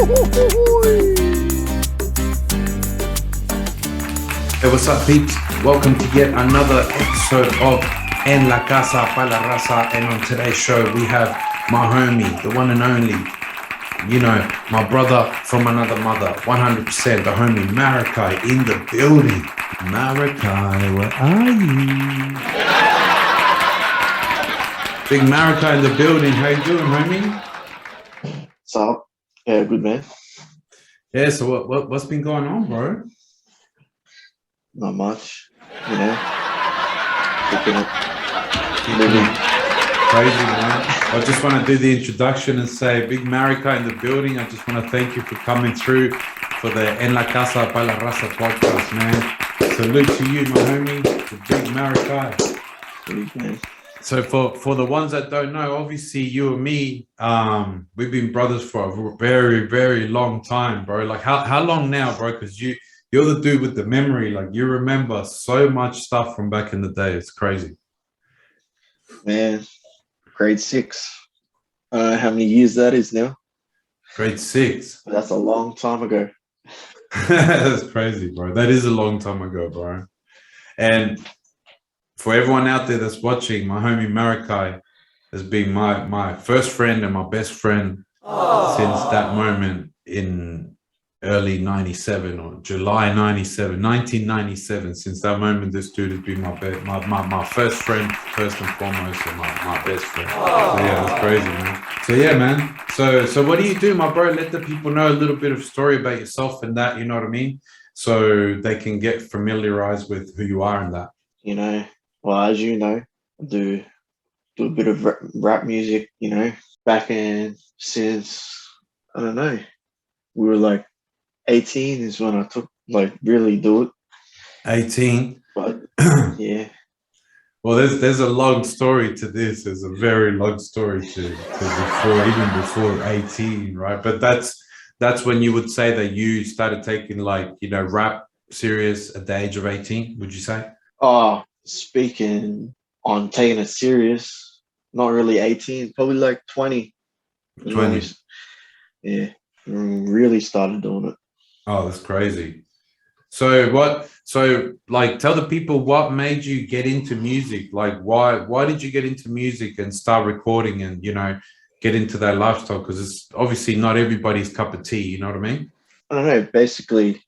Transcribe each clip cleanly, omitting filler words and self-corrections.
Hey, what's up, peeps? Welcome to yet another episode of En La Casa Pa La Raza. And on today's show, we have my homie, the one and only, you know, my brother from another mother, 100%, the homie Maracai in the building. Maracai, where are you? Big Maracai in the building. How you doing, homie? What's up? Yeah, good, man. Yeah, so what's been going on, bro? Not much, you know. Keeping it Keeping moving. it crazy, man. I just want to do the introduction and say, Big Maracai in the building. I just want to thank you for coming through for the En La Casa Pa La Raza podcast, man. Salute to you, my homie, the Big Maracai. Good, man. So for the ones that don't know, obviously you and me, we've been brothers for a very, very long time, bro. Like how long now, bro? Because you're the dude with the memory. Like you remember so much stuff from back in the day. It's crazy. Man, grade 6. I don't know how many years that is now. Grade 6. But that's a long time ago. That's crazy, bro. That is a long time ago, bro. And for everyone out there that's watching, my homie Maracai has been my first friend and my best friend since that moment in early 97 or July 97, 1997. Since that moment, this dude has been my first friend, first and foremost, and my best friend. So yeah, that's crazy, man. So yeah, man. So what do you do, my bro? Let the people know a little bit of story about yourself and that, you know what I mean? So they can get familiarized with who you are and that. You know, well, as you know, I do a bit of rap music, you know, back in since, I don't know, we were like 18 is when I really do it. 18. But yeah. Well, there's a long story to this. There's a very long story to before 18, right? But that's when you would say that you started taking rap serious at the age of 18, would you say? Oh, speaking on taking it serious, not really 18, probably like 20. 20. Yeah, really started doing it. Oh, that's crazy. So tell the people what made you get into music? Like why did you get into music and start recording and, you know, get into that lifestyle? Because it's obviously not everybody's cup of tea, you know what I mean? I don't know, basically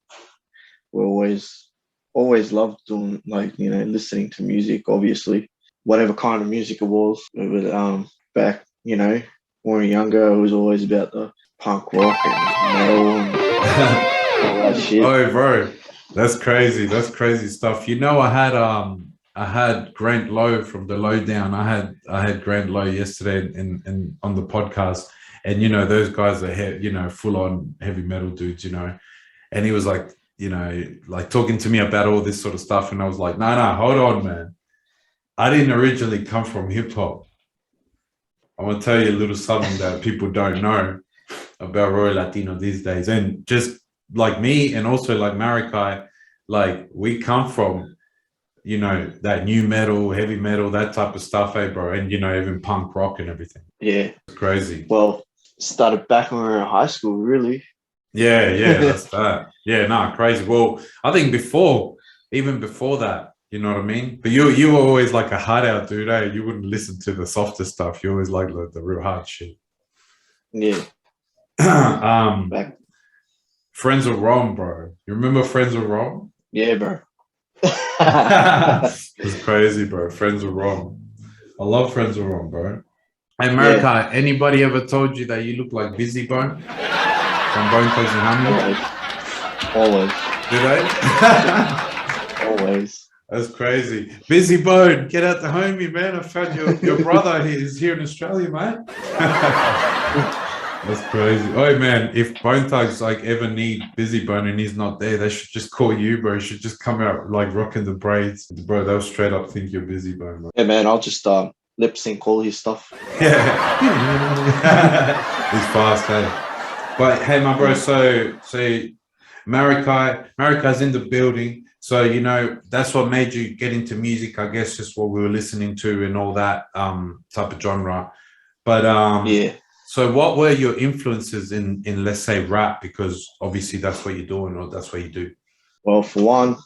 we always loved doing, like, you know, listening to music, obviously. Whatever kind of music it was. But back, you know, when we were younger, it was always about the punk rock and metal and all that shit. Oh, bro, that's crazy. That's crazy stuff. You know, I had Grant Lowe from the Lowdown. I had Grant Lowe yesterday in on the podcast, and you know those guys are full on heavy metal dudes, you know, and he was like, you know, like talking to me about all this sort of stuff, and I was like, no, hold on, man. I didn't originally come from hip hop. I want to tell you a little something that people don't know about Royal Latino these days, and just like me and also like Maracai, like we come from, you know, that new metal, heavy metal, that type of stuff, bro, and you know, even punk rock and everything. Yeah. It's crazy. Well, started back when we were in high school, really. Yeah, that's that. Yeah, crazy. Well, I think even before that, you know what I mean? But you were always like a hard out dude, eh? You wouldn't listen to the softer stuff. You always like the real hard shit. Yeah. Back. Friends of Rome, bro. You remember Friends of Rome? Yeah, bro. It's crazy, bro. Friends of Rome. I love Friends of Rome, bro. Hey, Maracai, anybody ever told you that you look like Busy Bone from Bone Thugs and Harmony? Always. Do they? Always. That's crazy. Busy Bone, get out the homie, man. I found your brother. He's here in Australia, mate. That's crazy. Oh man, if Bone Thugs like ever need Busy Bone and he's not there, they should just call you, bro. You should just come out like rocking the braids, bro. They'll straight up think you're Busy Bone, bro. Yeah, man. I'll just lip sync all his stuff. Yeah, he's fast, hey. But hey, my bro. So Maracai's in the building. So, you know, that's what made you get into music, I guess, just what we were listening to and all that type of genre. But yeah. So what were your influences in let's say rap? Because obviously that's what you're doing or that's what you do. Well, for one,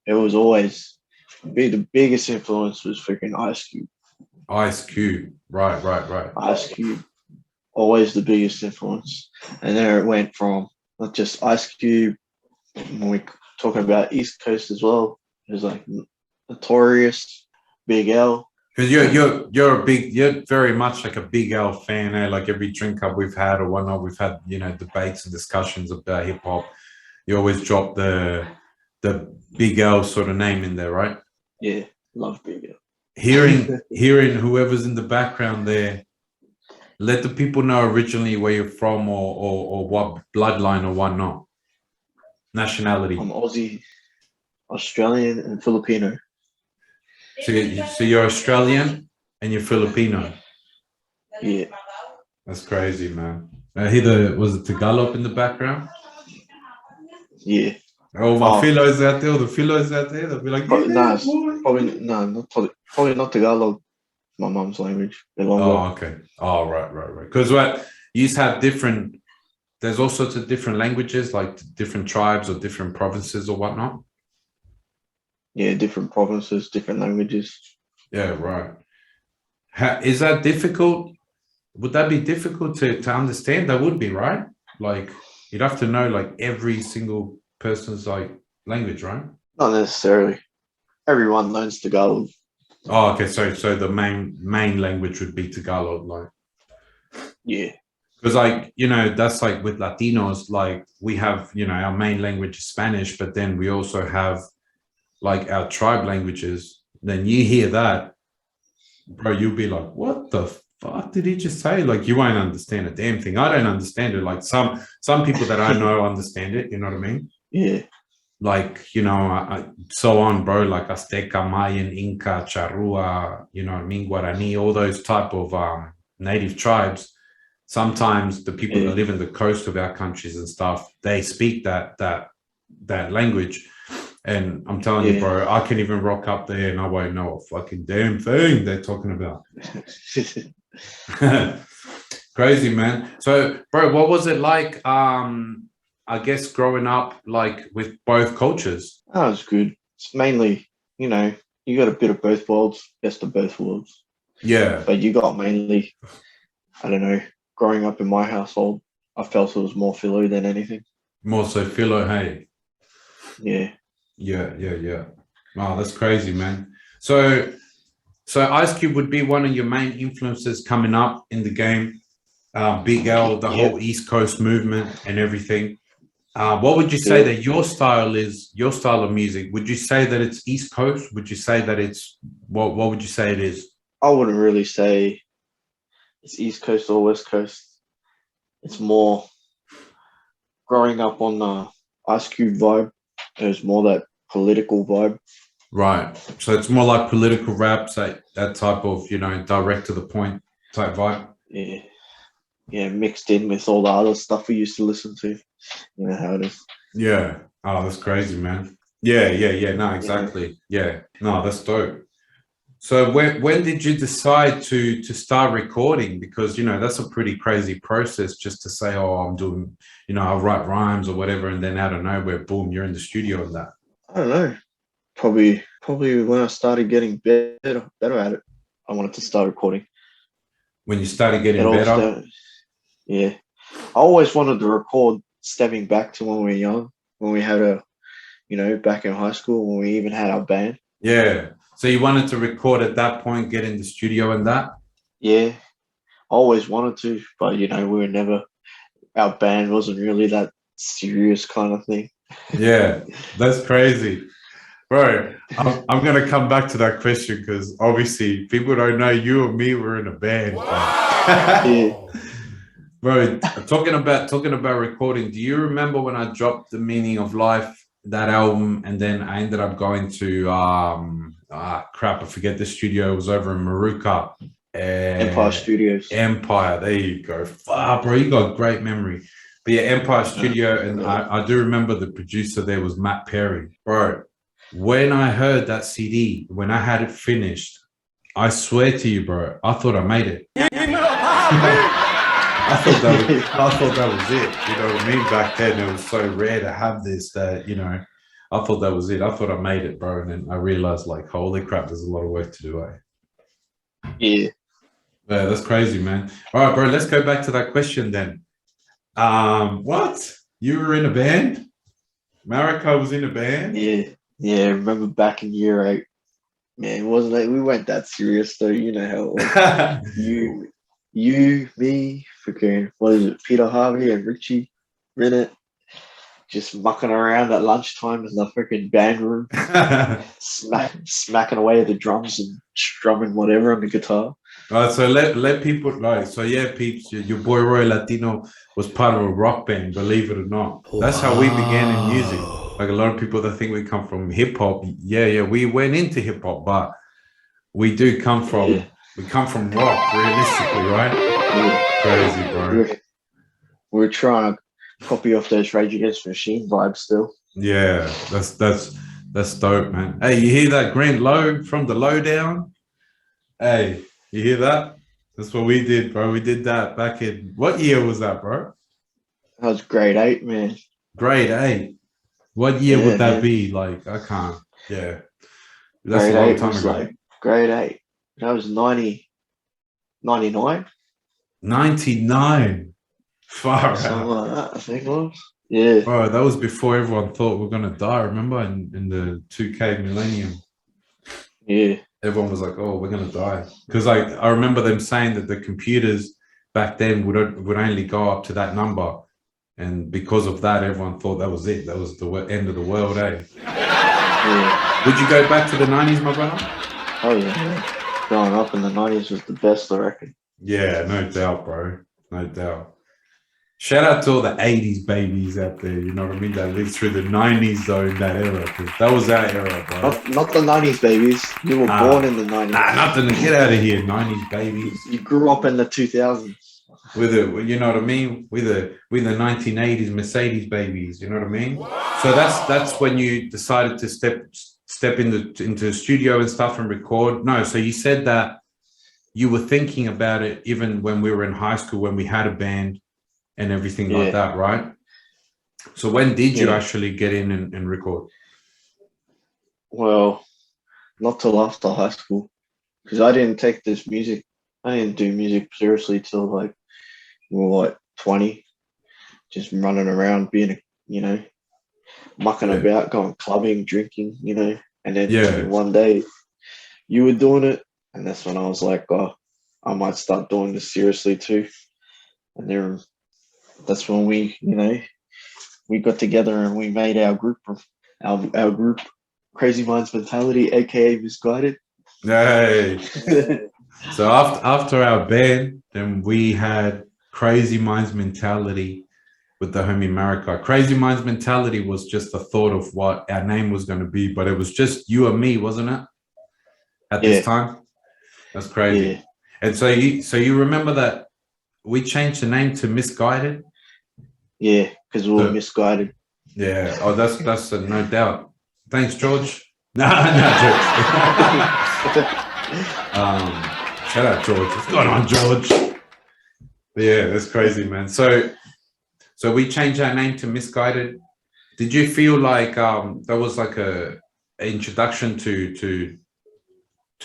it was always the biggest influence was freaking Ice Cube. Ice Cube. Right. Ice Cube, always the biggest influence. And then it went from not just Ice Cube, when we talking about East Coast as well, it was like Notorious, Big L. Because you're very much like a Big L fan, eh? Like every drink up we've had or whatnot, we've had, you know, debates and discussions about hip hop. You always drop the Big L sort of name in there, right? Yeah, love Big L. Hearing whoever's in the background there, let the people know originally where you're from or what bloodline or whatnot. Nationality. I'm Aussie, Australian, and Filipino. So you're Australian and you're Filipino. Yeah. That's crazy, man. Was it Tagalog in the background? Yeah. Oh, my philos out there, the philos out there, they'll be like, probably not Tagalog. My mum's language. Oh, okay. Oh, right. Because you have different, there's all sorts of different languages, like different tribes or different provinces or whatnot. Yeah, different provinces, different languages. Yeah, right. Is that difficult? Would that be difficult to understand? That would be, right? Like you'd have to know like every single person's like language, right? Not necessarily. Everyone learns Tagalog. Oh, okay. So the main language would be Tagalog, like. Yeah. Because like, you know, that's like with Latinos, like we have, you know, our main language is Spanish, but then we also have like our tribe languages. Then you hear that, bro, you'll be like, what the fuck did he just say? Like you won't understand a damn thing. I don't understand it. Like some people that I know understand it, you know what I mean? Yeah. Like, you know, so on, bro, like Azteca, Mayan, Inca, Charrua, you know what I mean, Guarani, all those type of native tribes. Sometimes the people that live in the coast of our countries and stuff, they speak that language. And I'm telling you, bro, I can even rock up there and I won't know a fucking damn thing they're talking about. Crazy, man. So, bro, what was it like, I guess, growing up, like, with both cultures? Oh, it's good. It's mainly, you know, you got a bit of both worlds, best of both worlds. Yeah. But you got mainly, I don't know, growing up in my household, I felt it was more philo than anything. More so philo, hey? Yeah. Yeah. Wow, that's crazy, man. So Ice Cube would be one of your main influences coming up in the game. Big L, the whole East Coast movement and everything. What would you say that your style of music? Would you say that it's East Coast? Would you say that it's, what would you say it is? I wouldn't really say it's East Coast or West Coast. It's more growing up on the Ice Cube vibe. There's more that political vibe. Right. So it's more like political raps, that type of, you know, direct to the point type vibe. Yeah. Yeah, mixed in with all the other stuff we used to listen to. You know how it is. Yeah. Oh, that's crazy, man. Yeah. No, exactly. Yeah. No, that's dope. So when did you decide to start recording? Because, you know, that's a pretty crazy process just to say, oh, I'm doing, you know, I'll write rhymes or whatever, and then out of nowhere, boom, you're in the studio and that. I don't know. Probably when I started getting better at it, I wanted to start recording. When you started getting better? Yeah. I always wanted to record stepping back to when we were young, when we had back in high school, when we even had our band. Yeah. So you wanted to record at that point, get in the studio and that? Yeah. I always wanted to, but, you know, our band wasn't really that serious kind of thing. Yeah, that's crazy. Bro, I'm going to come back to that question because obviously people don't know you or me were in a band. Wow. Yeah. Bro, talking about recording, do you remember when I dropped The Meaning of Life, that album, and then I ended up going to I forget the studio. It was over in Maracai. Empire Studios. Empire, there you go. Bro, you got great memory. But yeah, Empire Studio, and I do remember the producer there was Matt Perry. Bro, when I heard that CD, when I had it finished, I swear to you, bro, I thought I made it. I thought that was it. You know what I mean? Back then, it was so rare to have this that, you know, I thought that was it. I thought I made it, bro. And then I realized, like, holy crap, there's a lot of work to do, eh? Yeah. Yeah, that's crazy, man. All right, bro, let's go back to that question then. What? You were in a band? Maracai was in a band? Yeah. Yeah. I remember back in year 8, man, it wasn't like we weren't that serious though. You know how it was. Me, freaking, what is it, Peter Harvey and Richie Rennett, just mucking around at lunchtime in the freaking band room, smacking away at the drums and strumming whatever on the guitar. All right, so let people like, so yeah, peeps, your boy Roy Latino was part of a rock band, believe it or not. That's how we began in music. Like a lot of people that think we come from hip hop, yeah, we went into hip hop, but we do come from we come from rock, realistically, right? Yeah. Crazy, bro. We're trying to copy off those Rage Against the Machine vibes still. Yeah, that's dope, man. Hey, you hear that Grant Low from the Lowdown? Hey, you hear that? That's what we did, bro. We did that back in, what year was that, bro? That was grade 8, man. Grade 8. What year would that be? Like, I can't. Yeah. That's grade a long 8 time was ago. like grade 8. That was 99. 99. Far Something out. like that, I think it was. Yeah. Bro, that was before everyone thought we are going to die, remember? In the 2K millennium. Yeah. Everyone was like, oh, we're going to die. Because like, I remember them saying that the computers back then would only go up to that number. And because of that, everyone thought that was it. That was the end of the world, eh? Yeah. Would you go back to the 90s, my brother? Oh, yeah. Growing up in the 90s was the best, I reckon. Yeah, no doubt, bro. No doubt. Shout out to all the 80s babies out there, you know what I mean? That lived through the 90s, though, in that era. Because that was our era, bro. Not the 90s babies. You were born in the 90s. Nah, nothing to get out of here, 90s babies. You grew up in the 2000s. With the, you know what I mean? With the 1980s Mercedes babies, you know what I mean? So that's when you decided to step into the studio and stuff and record. No, so you said that you were thinking about it even when we were in high school, when we had a band and everything like that, right? So when did you actually get in and record? Well, not till after high school, because I didn't do music seriously till like, we 20, just running around, being, mucking about, going clubbing, drinking, and then one day you were doing it, and that's when I was like, oh, I might start doing this seriously too. And then that's when we got together and we made our group, Crazy Minds Mentality, aka Misguided. Hey. So after our band, then we had Crazy Minds Mentality with the homie Maracai. Crazy Minds Mentality was just the thought of what our name was going to be, but it was just you and me, wasn't it? At this time? That's crazy. Yeah. And so you remember that we changed the name to Misguided? Yeah, because we were misguided. Yeah. Oh, that's no doubt. Thanks, George. No, George. Shout out, George. What's going on, George? But yeah, that's crazy, man. So we changed our name to Misguided. Did you feel like that was like an introduction to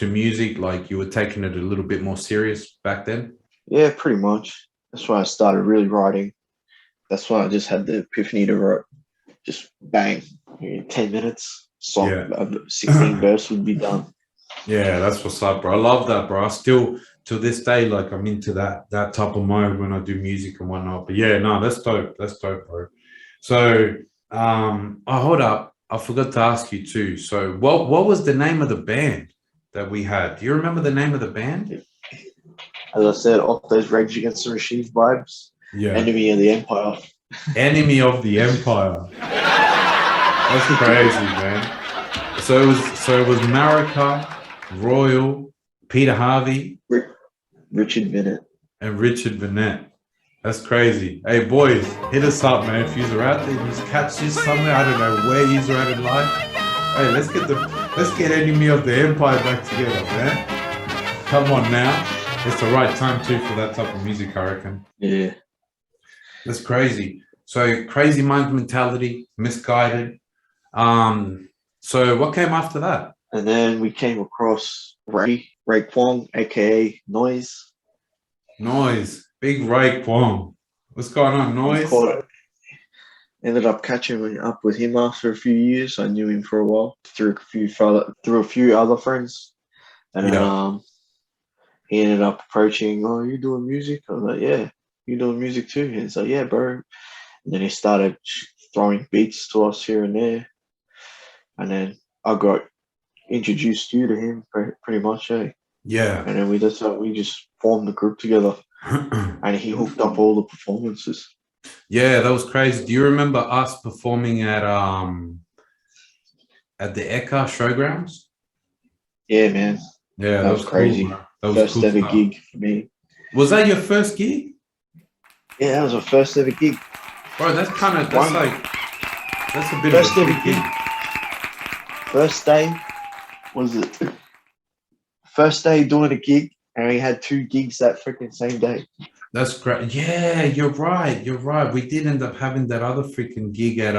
music, like you were taking it a little bit more serious back then? Yeah, pretty much. That's why I started really writing. That's why I just had the epiphany to write. Just bang, 10 minutes, song, 16 verse would be done. Yeah, that's what's up, bro. I love that, bro. I still, to this day, like I'm into that type of mode when I do music and whatnot. But yeah, no, that's dope. That's dope, bro. So, hold up. I forgot to ask you too. So what was the name of the band that we had? Do you remember the name of the band? As I said, off those Rage Against the Machine vibes. Yeah. Enemy of the Empire. Enemy of the Empire. That's crazy, man. So it was Maracai, Royal, Peter Harvey, Richard Bennett. And Richard Bennett. That's crazy. Hey boys, hit us up, man. If you're out there, you catch this somewhere. I don't know where you're at in life. Hey, let's get Enemy of the Empire back together, man. Come on now. It's the right time too for that type of music, I reckon. Yeah. That's crazy. So crazy mind mentality, misguided. So what came after that? And then we came across Ray Kwong, aka Noise. Noise, big Ray Kwong. What's going on, We Noise? caught Ended up catching up with him after a few years. I knew him for a while through a few other friends, and then Yeah, he ended up approaching. Oh, you doing music? I was like, yeah. You doing music too? And he's like, yeah, bro. And then he started throwing beats to us here and there, and then I got introduced you to him pretty much, eh? yeah. And then we just formed the group together, and he hooked up all the performances. Yeah, that was crazy. Do you remember us performing at the Eka Showgrounds? Yeah, man, Yeah, that that was was cool, crazy. bro. That was First cool ever stuff. gig for me. Was that your first gig? Yeah, that was my first ever gig. Bro, that's a bit of First a ever big gig. gig. First day was it? First day doing a gig, and we had 2 gigs that freaking same day. That's great. Yeah, you're right. You're right. We did end up having that other freaking gig at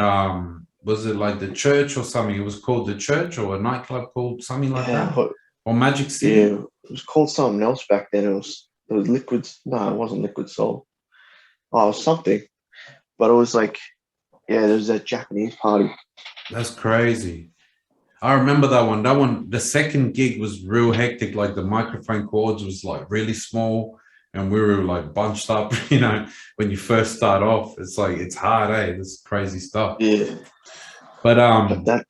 was it like the church or something? It was called the church or a nightclub called something like that? Yeah, Or Magic City? yeah. It was called something else back then. It was Liquid. No, it wasn't Liquid Soul. Oh, it was something. But it was like, yeah, there was that Japanese party. That's crazy. I remember that one. That one, the second gig was real hectic. Like the microphone cords was like really small and we were like bunched up, when you first start off. It's like it's hard, eh? This crazy stuff. Yeah, But but that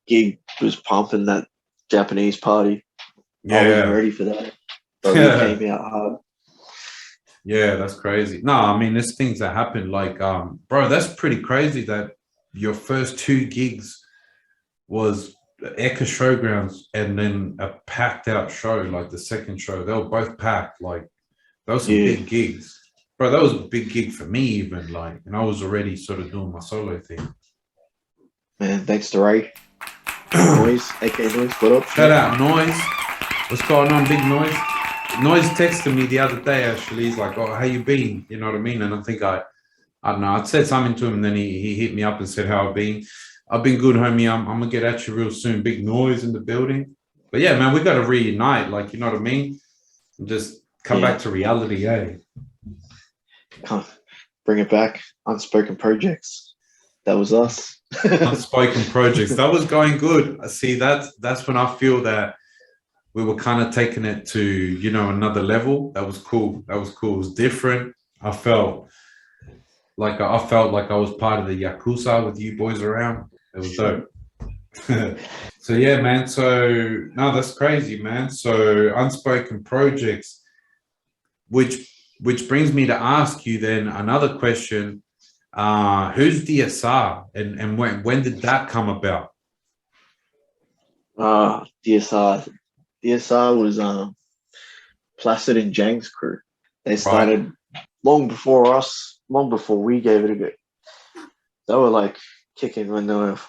gig was pumping, that Japanese party. I wasn't yeah. ready for that, but we came out hard. Yeah, that's crazy. No, I mean, there's things that happen. Like, bro, that's pretty crazy that your first 2 gigs was the Eka Showgrounds and then a packed out show, like the second show. They were both packed. Like, those were some Yeah, big gigs. Bro, that was a big gig for me, even. Like, and I was already sort of doing my solo thing. man. Thanks to Ray Noise, aka Noise. What up? Shout out, Noise. What's going on, Big Noise? Noise texted me the other day, actually. He's like, oh, how you been? You know what I mean? And I think I don't know. I'd said something to him, and then he hit me up and said how I've been. I've been good, homie. I'm gonna get at you real soon. Big Noise in the building. But yeah, man, we got to reunite. Like, you know what I mean? Just come back to reality, eh? Bring it back. Unspoken projects. That was us. Unspoken projects. That was going good. See, that's when I feel that we were kind of taking it to, another level. That was cool. That was cool. It was different. I felt like I was part of the Yakuza with you boys around. It was dope. So yeah, man. So no, that's crazy, man. So unspoken projects, which brings me to ask you then another question. Who's DSR and when did that come about? DSR. DSR was Placid and Jang's crew. They Right. started long before us, long before we gave it a go. They were like kicking when they were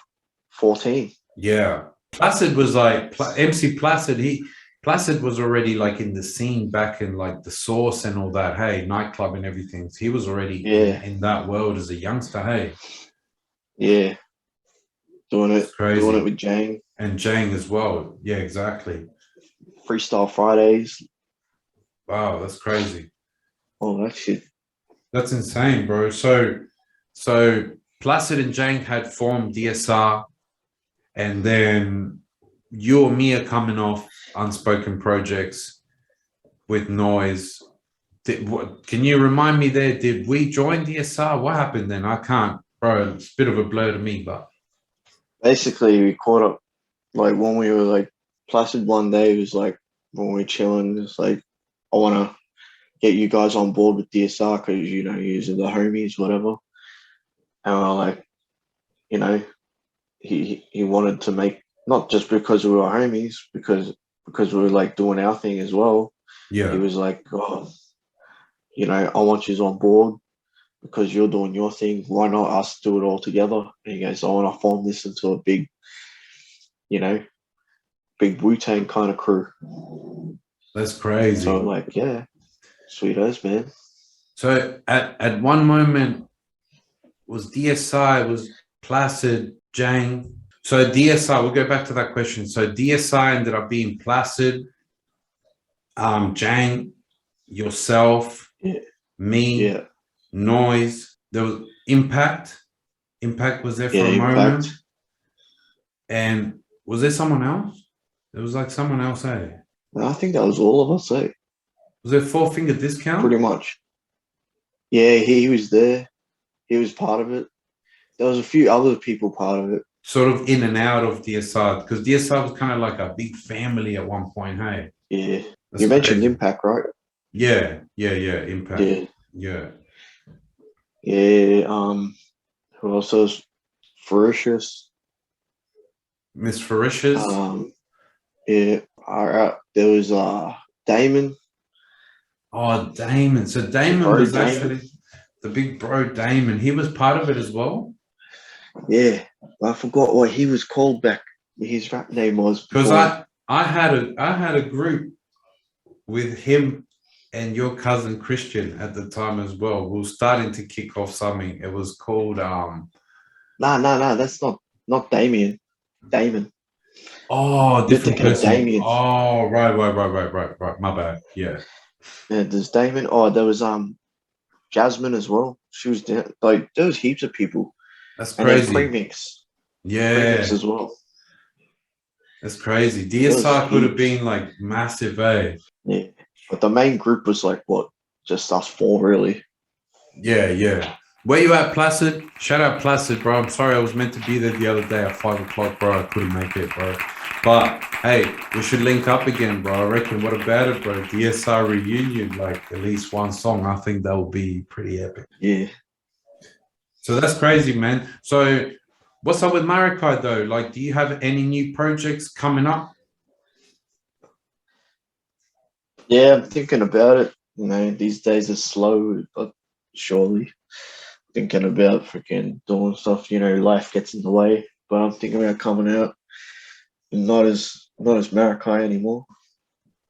14. Yeah. Placid was like MC Placid. Placid was already like in the scene back in like the Source and all that. Hey, nightclub and everything. So he was already in that world as a youngster. Hey, yeah, doing it's it crazy. with Jang. And Jang as well. Yeah, exactly. Freestyle Fridays. Wow, that's crazy. Oh, that shit. That's insane, bro. So Placid and Jang had formed DSR, and then you or me are coming off unspoken projects with Noise. Can you remind me there? Did we join DSR? What happened then? I can't, bro. It's a bit of a blur to me, but Basically, we caught up like when we were like Placid one day. It was like when we were chilling. It's like, I want to get you guys on board with DSR because you're the homies, whatever. And we're like, he wanted to make, not just because we were homies, because we were like doing our thing as well. He yeah, was like, oh, I want you on board because you're doing your thing. Why not us do it all together? And he goes, I want to form this into a big, big Wu-Tang kind of crew. that's So crazy. I'm like, yeah. Sweet as, man. So at one moment was DSI, was Placid, Jang. So DSI, we'll go back to that question. So DSI ended up being Placid, Jang, yourself, Yeah. me, Yeah. Noise. There was Impact. Impact was there for Yeah. a moment. Impact. And was there someone else? There was like someone else, eh? I think that was all of us, eh? Was there Four Finger Discount? Pretty much. Yeah, he was there. He was part of it. There was a few other people part of it. Sort of in and out of DSI, because DSI was kind of like a big family at one point, hey? Yeah. That's You mentioned crazy. Impact, right? Yeah, Impact. Yeah. Yeah. Yeah. Who else was Ferocious? Miss Ferocious. Yeah. There was Damon. Oh, Damon. So Damon was Damon. actually the big bro Damon. He was part of it as well. Yeah. I forgot what he was called back. His rap name was. Because I had a group with him and your cousin Christian at the time as well. We were starting to kick off something. It was called No, that's not Damien. Damon. Oh, different person. Damien. Oh, right. My bad. Yeah. Yeah, there's Damon. Oh, there was Jasmine as well. She was there. Like there was heaps of people. That's And then crazy. Premix. Yeah. Premix as well. That's crazy. DSI could have been like massive, eh? Yeah. But the main group was like what? Just us four, really. Yeah. Where you at, Placid? Shout out Placid, bro. I'm sorry I was meant to be there the other day at 5 o'clock, bro. I couldn't make it, bro. But hey, we should link up again, bro. I reckon. What about it, bro? DSI reunion, like at least one song. I think that will be pretty epic. Yeah. So that's crazy, man. So what's up with Maracai though? Like, do you have any new projects coming up? Yeah, I'm thinking about it. You know, these days are slow, but surely thinking about freaking doing stuff. You know, life gets in the way. But I'm thinking about coming out. Not as Maracai anymore.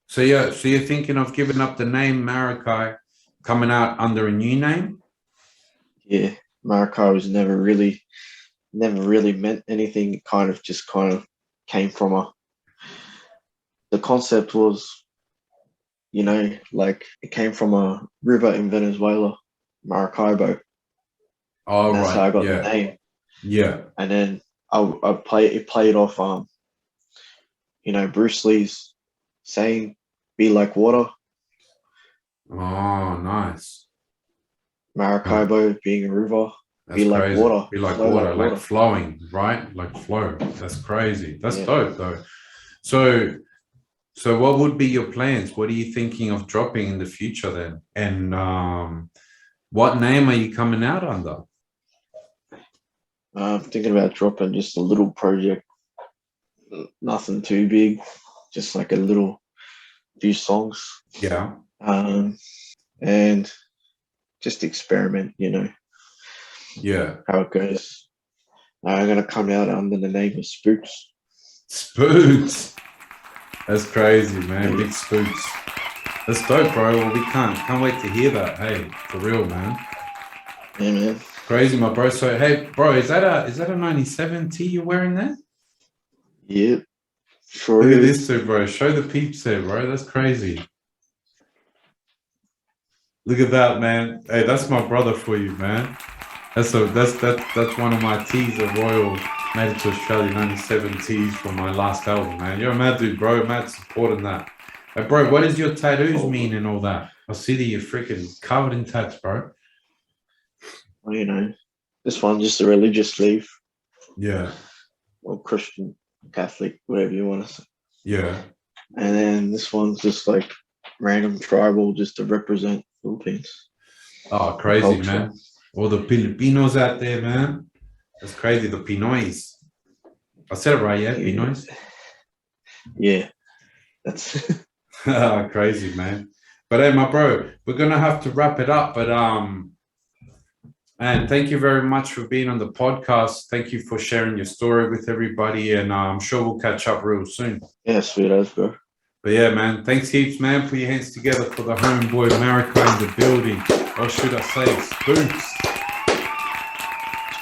So yeah, so you're thinking of giving up the name Maracai, coming out under a new name? Yeah, Maracai was never really meant anything. It kind of came from the concept was, you know, like it came from a river in Venezuela, Maracaibo. Oh, That's right. how I got Yeah. the name. Yeah. And then it played off you know, Bruce Lee's saying, "Be like water." Oh, nice. Maracaibo being a river. That's Be like crazy. water. Be like Flow water, like flowing, right? Like flow. That's crazy. That's Yeah. dope though. So what would be your plans? What are you thinking of dropping in the future then? And what name are you coming out under? I'm thinking about dropping just a little project, nothing too big, just like a little few songs. Yeah. And just experiment, you know, Yeah. how it goes. I'm gonna come out under the name of Spookz. Spookz. That's crazy, man. Yeah. Big Spookz. That's dope, bro. Well, we can't wait to hear that. Hey, for real, man. Yeah, man. Crazy, my bro. So, hey, bro, is that a 97 T you're wearing there? Yeah, sure. Look at this, too, bro. Show the peeps there, bro. That's crazy. Look at that, man. Hey, that's my brother for you, man. That's one of my tees of Royal made it to Australia 97 tees from my last album, man. You're a mad dude, bro. Mad supporting that. Hey, bro, what does your tattoos mean and all that? I see that you're freaking covered in tats, bro. Well, you know, this one's just a religious sleeve. Yeah. Or Christian, Catholic, whatever you want to say. Yeah. And then this one's just like random tribal, just to represent Philippines. Oh, crazy, man. All the Filipinos out there, man. That's crazy. The Pinoys. I said it right, yeah? Pinoys? Yeah. That's crazy, man. But hey, my bro, we're gonna have to wrap it up. But man, thank you very much for being on the podcast. Thank you for sharing your story with everybody, and I'm sure we'll catch up real soon. Yeah, sweet as, bro. But yeah, man, thanks heaps, man. Put your hands together for the homeboy Maracai in the building. Or should I say, Spookz?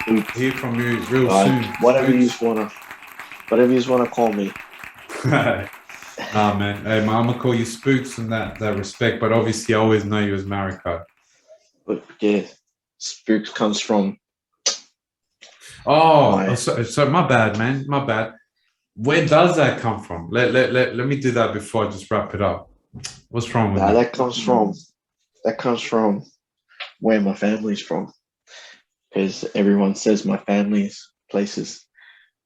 Spookz. Hear from you real soon. Whatever you wanna call me. Nah, man. Hey, man, I'm gonna call you Spookz in that respect, but obviously I always know you as Maracai. But yeah, Spookz comes from. So my bad, man. My bad. Where does that come from? Let me do that before I just wrap it up. What's wrong with that? That comes from where my family's from. Because everyone says my family's place is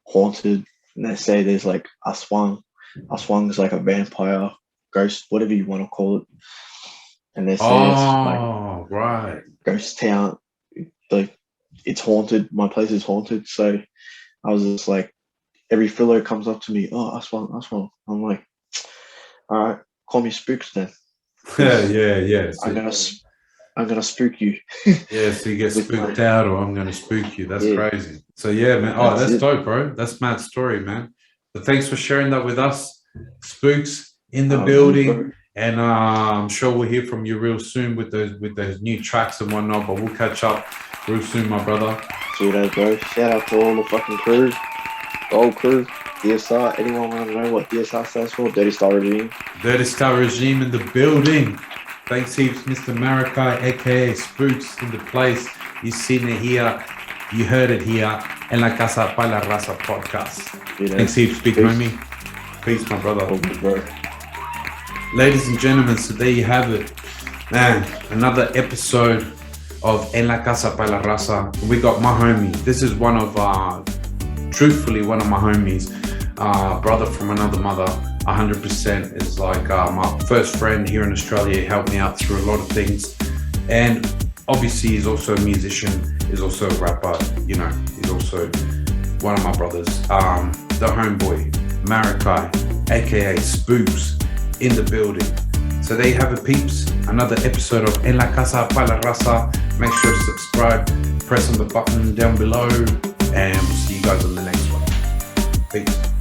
haunted. And they say there's like Aswang. Aswang is like a vampire, ghost, whatever you want to call it. And they say it's like right. ghost town. Like it's haunted. My place is haunted. So I was just like, every filler comes up to me, oh, Aswang. I'm like, all right, call me Spookz then. Yeah. So I'm gonna spook you. Yeah, so you get spooked out, or I'm gonna spook you. That's crazy. So yeah, man. Oh, that's dope, bro. That's mad story, man. But thanks for sharing that with us, Spookz in the building. And I'm sure we'll hear from you real soon with those new tracks and whatnot. But we'll catch up real soon, my brother. See that, bro. Shout out to all the fucking crew, the whole crew. DSR. Anyone want to know what DSR stands for? Dirty Star Regime. Dirty Star Regime in the building. Thanks heaps, Mr. Maracai, aka Spookz in the place. You've seen it here, you heard it here, en la Casa Pa' La Raza podcast. Thanks heaps, big homie. Peace, my brother. Ladies and gentlemen, so there you have it. Man, another episode of En La Casa Pa' La Raza. We got my homie. This is truthfully one of my homies, brother from another mother. 100% is like my first friend here in Australia. He helped me out through a lot of things, and obviously he's also a musician, he's also a rapper, you know, he's also one of my brothers, the homeboy Maracai, aka Spookz, in the building. So there you have it, peeps, another episode of En La Casa Pa' La Raza. Make sure to subscribe, press on the button down below, and we'll see you guys on the next one. Peace.